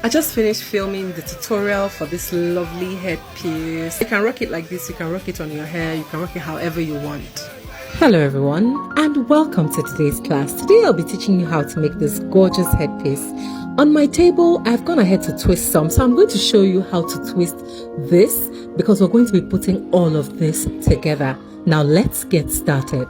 I just finished filming the tutorial for this lovely headpiece. You can rock it like this, you can rock it on your hair, you can rock it however you want. Hello everyone and welcome to today's class. Today I'll be teaching you how to make this gorgeous headpiece. On my table I've gone ahead to twist some, so I'm going to show you how to twist this because we're going to be putting all of this together. Now let's get started.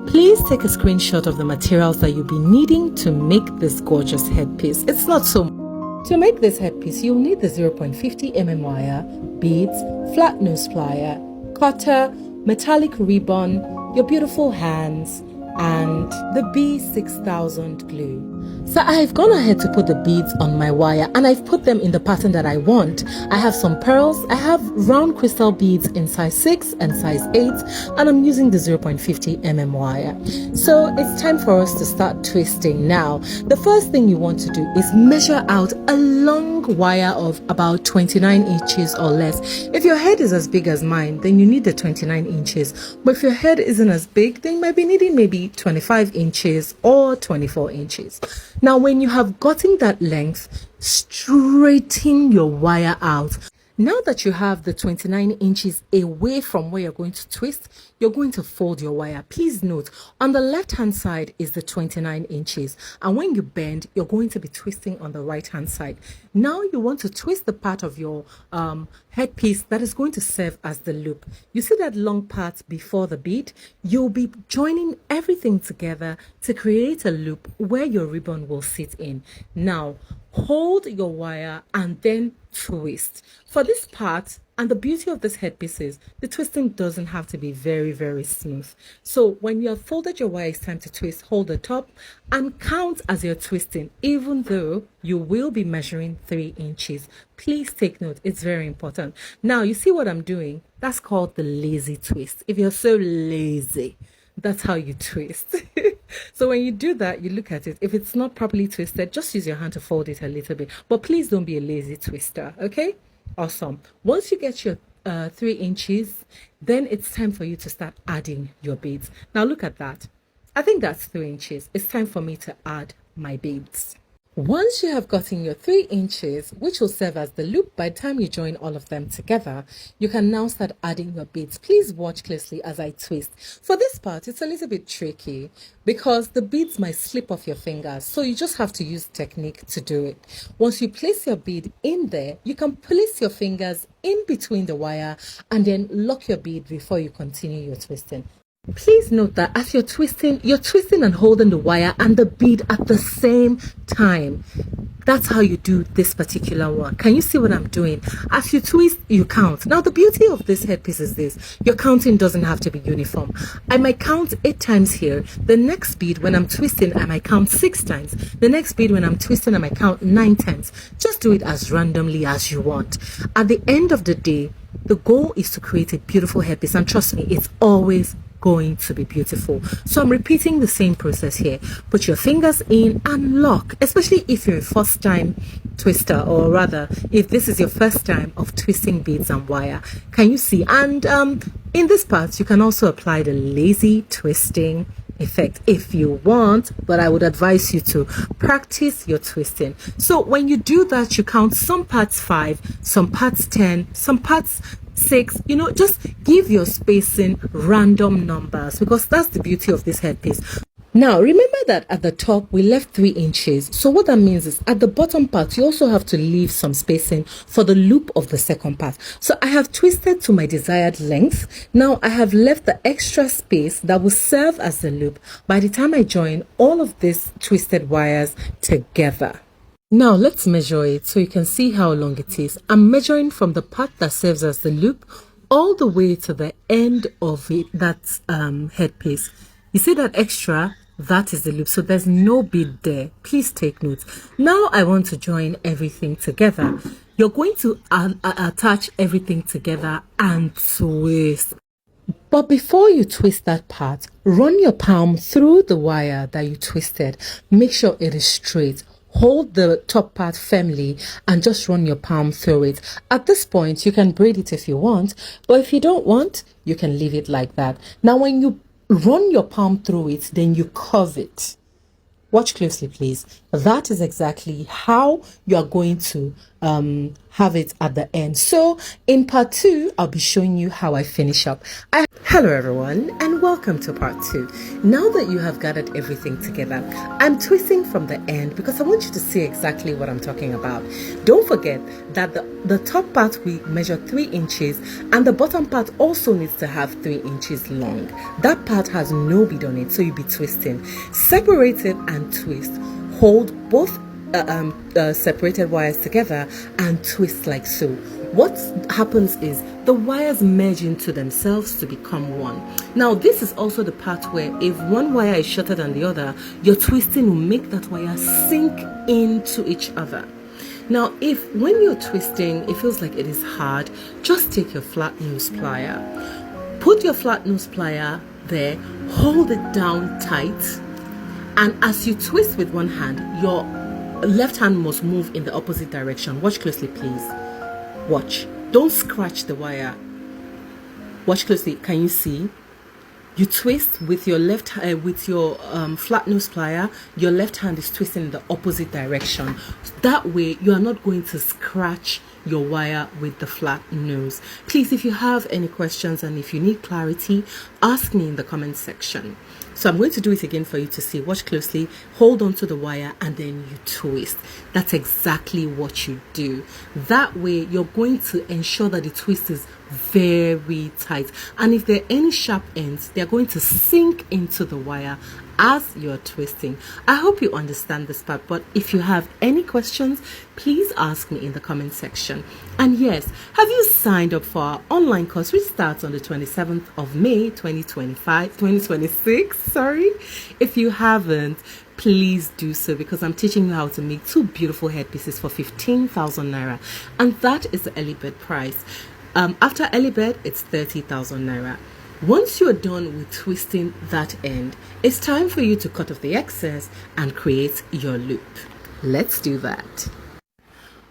Please take a screenshot of the materials that you'll be needing to make this gorgeous headpiece. It's not so much. To make this headpiece, you'll need the 0.50 mm wire, beads, flat nose plier, cutter, metallic ribbon, your beautiful hands, and the B6000 glue. So I've gone ahead to put the beads on my wire and I've put them in the pattern that I want. I have some pearls, I have round crystal beads in size 6 and size 8, and I'm using the 0.50 mm wire. So it's time for us to start twisting now. The first thing you want to do is measure out a long wire of about 29 inches or less. If your head is as big as mine, then you need the 29 inches. But if your head isn't as big, then you might be needing maybe 25 inches or 24 inches. Now, when you have gotten that length, straighten your wire out. Now that you have the 29 inches away from where you're going to twist, you're going to fold your wire. Please note, on the left hand side is the 29 inches. And when you bend, you're going to be twisting on the right hand side. Now you want to twist the part of your headpiece that is going to serve as the loop. You see that long part before the bead? You'll be joining everything together to create a loop where your ribbon will sit in. Now, hold your wire and then twist. For this part, and the beauty of this headpiece is the twisting doesn't have to be very smooth. So when you have folded your wire, it's time to twist. Hold the top and count as you're twisting, even though you will be measuring 3 inches. Please take note, it's very important. Now you see what I'm doing? That's called the lazy twist. If you're so lazy, that's how you twist. So when you do that, you look at it. If it's not properly twisted, just use your hand to fold it a little bit. But please don't be a lazy twister, okay? Awesome. Once you get your 3 inches, then it's time for you to start adding your beads. Now look at that. I think that's 3 inches. It's time for me to add my beads. Once you have gotten your 3 inches, which will serve as the loop by the time you join all of them together, you can now start adding your beads. Please watch closely as I twist. For this part, it's a little bit tricky because the beads might slip off your fingers. So you just have to use technique to do it. Once you place your bead in there, you can place your fingers in between the wire and then lock your bead before you continue your twisting. Please note that as you're twisting and holding the wire and the bead at the same time. That's how you do this particular one. Can you see what I'm doing? As you twist, you count. Now, the beauty of this headpiece is this. Your counting doesn't have to be uniform. I might count 8 times here. The next bead, when I'm twisting, I might count 6 times. The next bead, when I'm twisting, I might count 9 times. Just do it as randomly as you want. At the end of the day, the goal is to create a beautiful headpiece. And trust me, it's always going to be beautiful. So I'm repeating the same process here. Put your fingers in and lock, especially if you're a first time twister, or rather if this is your first time of twisting beads and wire. Can you see? And in this part you can also apply the lazy twisting effect if you want, but I would advise you to practice your twisting. So when you do that, you count some parts 5, some parts 10, some parts 6, just give your spacing random numbers because that's the beauty of this headpiece. Now remember that at the top we left 3 inches, so what that means is at the bottom part you also have to leave some spacing for the loop of the second part. So I have twisted to my desired length. Now I have left the extra space that will serve as the loop by the time I join all of these twisted wires together. Now let's measure it so you can see how long it is. I'm measuring from the part that serves as the loop all the way to the end of it, that headpiece. You see that extra? That is the loop, so there's no bead there. Please take note. Now I want to join everything together. You're going to attach everything together and twist. But before you twist that part, run your palm through the wire that you twisted. Make sure it is straight. Hold the top part firmly and just run your palm through it. At this point, you can braid it if you want, but if you don't want, you can leave it like that. Now, when you run your palm through it, then you curve it. Watch closely, please. That is exactly how you are going to have it at the end. So in part 2, I'll be showing you how I finish up. Hello everyone, and welcome to part 2. Now that you have gathered everything together, I'm twisting from the end because I want you to see exactly what I'm talking about. Don't forget that the top part we measure 3 inches and the bottom part also needs to have 3 inches long. That part has no bead on it, so you'll be twisting. Separate it and twist. Hold both separated wires together and twist like so. What happens is the wires merge into themselves to become one. Now this is also the part where if one wire is shorter than the other, your twisting will make that wire sink into each other. Now if when you're twisting it feels like it is hard, just take your flat nose plier. Put your flat nose plier there, hold it down tight, and as you twist with one hand, your left hand must move in the opposite direction. Watch closely, please. Watch. Don't scratch the wire. Watch closely. Can you see? You twist with your flat nose plier. Your left hand is twisting in the opposite direction. That way, you are not going to scratch your wire with the flat nose. Please, if you have any questions and if you need clarity, ask me in the comment section. So I'm going to do it again for you to see. Watch closely, hold on to the wire, and then you twist. That's exactly what you do. That way, you're going to ensure that the twist is very tight. And if there are any sharp ends, they're going to sink into the wire as you're twisting. I hope you understand this part, but if you have any questions, please ask me in the comment section. And yes, have you signed up for our online course which starts on the 27th of May 2026? If you haven't, please do so, because I'm teaching you how to make 2 beautiful headpieces for 15,000 naira, and that is the early bird price. After early bird, it's 30,000 naira. Once you're done with twisting that end, it's time for you to cut off the excess and create your loop. Let's do that.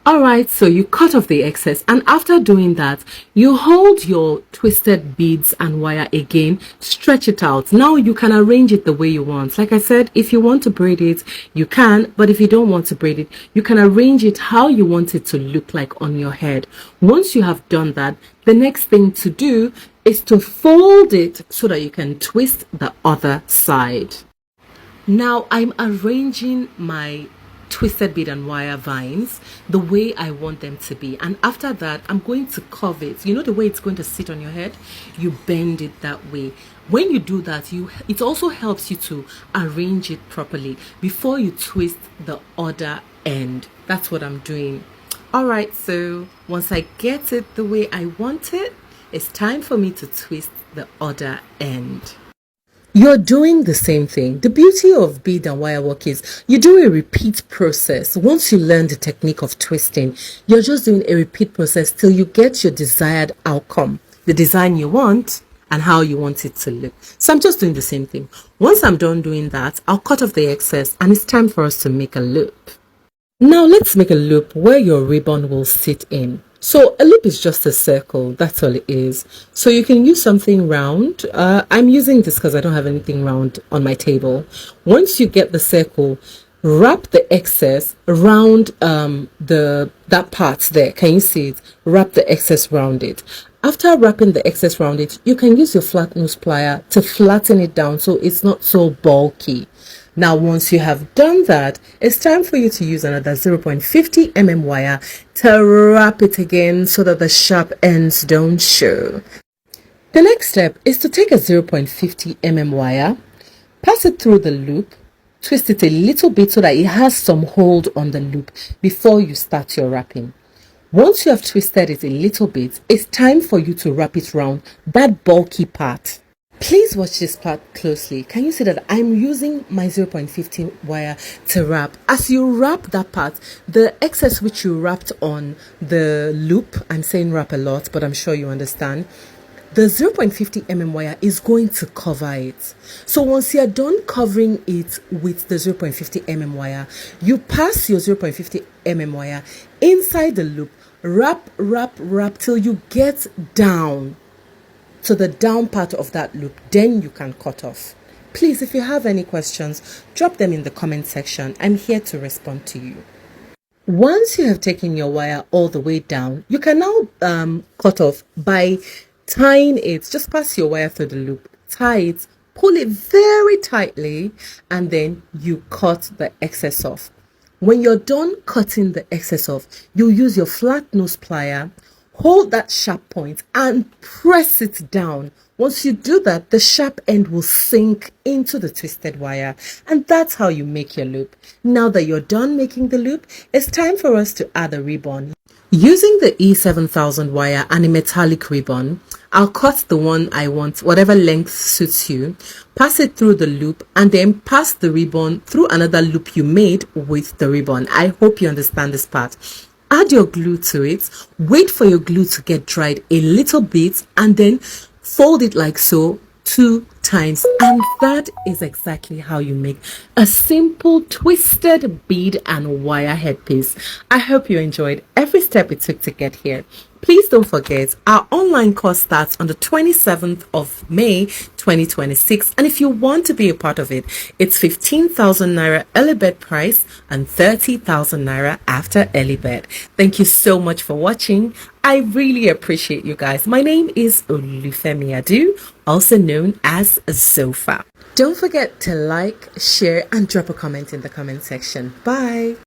Alright, so you cut off the excess, and after doing that, you hold your twisted beads and wire again, stretch it out. Now you can arrange it the way you want. Like I said, if you want to braid it, you can, but if you don't want to braid it, you can arrange it how you want it to look like on your head. Once you have done that, the next thing to do is to fold it so that you can twist the other side. Now I'm arranging my twisted bead and wire vines the way I want them to be, and after that I'm going to curve it. You know the way it's going to sit on your head? You bend it that way. When you do that, it also helps you to arrange it properly before you twist the other end. That's what I'm doing. Alright, so once I get it the way I want it, it's time for me to twist the other end. You're doing the same thing. The beauty of bead and wire work is you do a repeat process. Once you learn the technique of twisting, you're just doing a repeat process till you get your desired outcome, the design you want and how you want it to look. So I'm just doing the same thing. Once I'm done doing that, I'll cut off the excess and it's time for us to make a loop. Now let's make a loop where your ribbon will sit in. So a loop is just a circle, that's all it is. So you can use something round. I'm using this because I don't have anything round on my table. Once you get the circle, wrap the excess around that part there. Can you see it? Wrap the excess around it. After wrapping the excess around it, you can use your flat nose plier to flatten it down so it's not so bulky. Now, once you have done that, it's time for you to use another 0.50 mm wire to wrap it again so that the sharp ends don't show. The next step is to take a 0.50 mm wire, pass it through the loop, twist it a little bit so that it has some hold on the loop before you start your wrapping. Once you have twisted it a little bit, it's time for you to wrap it around that bulky part. Please watch this part closely. Can you see that I'm using my 0.50 wire to wrap? As you wrap that part, the excess which you wrapped on the loop, I'm saying wrap a lot, but I'm sure you understand, the 0.50 mm wire is going to cover it. So once you're done covering it with the 0.50 mm wire, you pass your 0.50 mm wire inside the loop, wrap till you get down to the down part of that loop. Then you can cut off. Please, if you have any questions, drop them in the comment section. I'm here to respond to you. Once you have taken your wire all the way down, you can now cut off by tying it. Just pass your wire through the loop, tie it, pull it very tightly, and then you cut the excess off. When you're done cutting the excess off, you use your flat nose plier, hold that sharp point and press it down. Once you do that, the sharp end will sink into the twisted wire, and that's how you make your loop. Now that you're done making the loop, it's time for us to add a ribbon. Using the E7000 wire and a metallic ribbon, I'll cut the one I want, whatever length suits you, pass it through the loop, and then pass the ribbon through another loop you made with the ribbon. I hope you understand this part. Add your glue to it, wait for your glue to get dried a little bit, and then fold it like so 2 times, and that is exactly how you make a simple twisted bead and wire headpiece. I hope you enjoyed every step it took to get here. Please don't forget, our online course starts on the 27th of May 2026, and if you want to be a part of it, it's 15,000 naira early bird price and 30,000 naira after early bird. Thank you so much for watching. I really appreciate you guys. My name is Olufemi Adu, also known as Zofa. Don't forget to like, share, and drop a comment in the comment section. Bye.